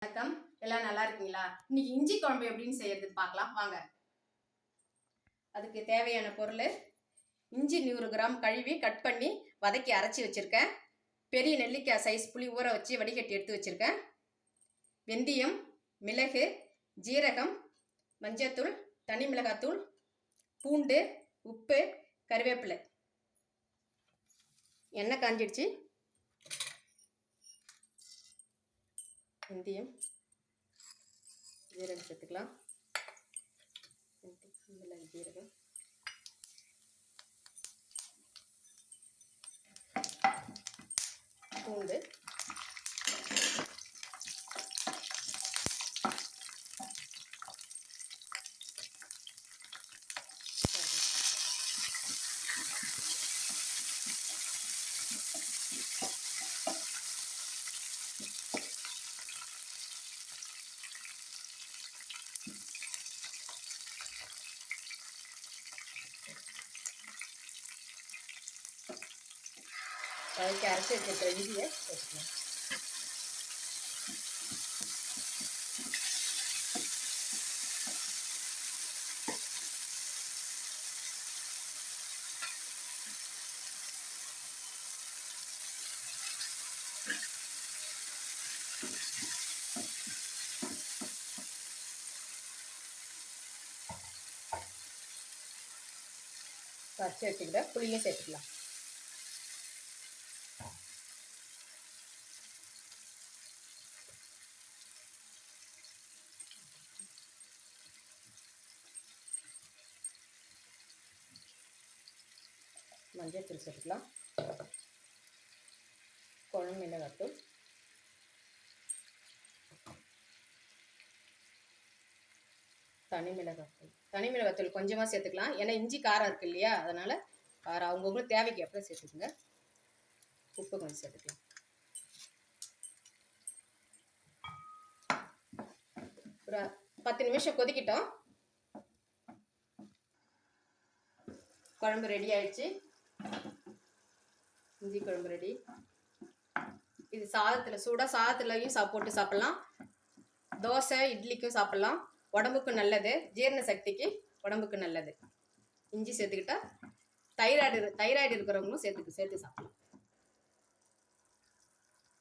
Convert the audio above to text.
வணக்கம், எல்லாம் நல்லா இருக்கீங்களா? இன்னைக்கு இஞ்சி குழம்பு எப்படின்னு செய்யறது பார்க்கலாம் வாங்க. அதுக்கு தேவையான பொருள்: இஞ்சி 100 கிராம் கழுவி கட் பண்ணி வதக்கி அரைச்சி வச்சிருக்கேன். பெரிய நெல்லிக்காய் சைஸ் புளி ஊற வச்சு வடிகட்டி எடுத்து வச்சிருக்கேன். வெந்தயம், மிளகு, ஜீரகம், மஞ்சத்தூள், தனி மிளகாத்தூள், பூண்டு, உப்பு, கருவேப்பிலை. எண்ணெய் காஞ்சிடுச்சு. வெந்தயம், ஜீரகம் சேர்த்துக்கலாம். மிளகு, ஜீரகம், பூண்டு, அதுக்கு அரைச்சி வச்சிருக்கிற இஞ்சியை சேர்த்துக்கலாம். அரைச்சி வச்சுக்கிட்ட புளியும் சேர்த்துக்கலாம். மஞ்சள் சேர்த்துக்கலாம். குழம்பு மிளகாத்தூள், தனி மிளகாத்தூள் கொஞ்சமாக சேர்த்துக்கலாம். ஏன்னா இஞ்சி காரம் இருக்கு இல்லையா, அதனால காரம் அவங்கவுங்களுக்கு தேவைக்கு எப்போ சேர்த்துக்குங்க. உப்பு கொஞ்சம் சேர்த்துக்கலாம். ஒரு 10 நிமிஷம் கொதிக்கிட்டோம். குழம்பு ரெடி ஆயிடுச்சு. இஞ்சி குழம்பு ரெடி. இது சாதத்தில் சூடாக சாதத்துலையும் போட்டு சாப்பிட்லாம். தோசை இட்லிக்கும் சாப்பிட்லாம். உடம்புக்கு நல்லது, ஜீரண சக்திக்கு உடம்புக்கு நல்லது. இஞ்சி சேர்த்துக்கிட்டா தைராய்டு இருக்கிறவங்களும் சேர்த்து சாப்பிடலாம்.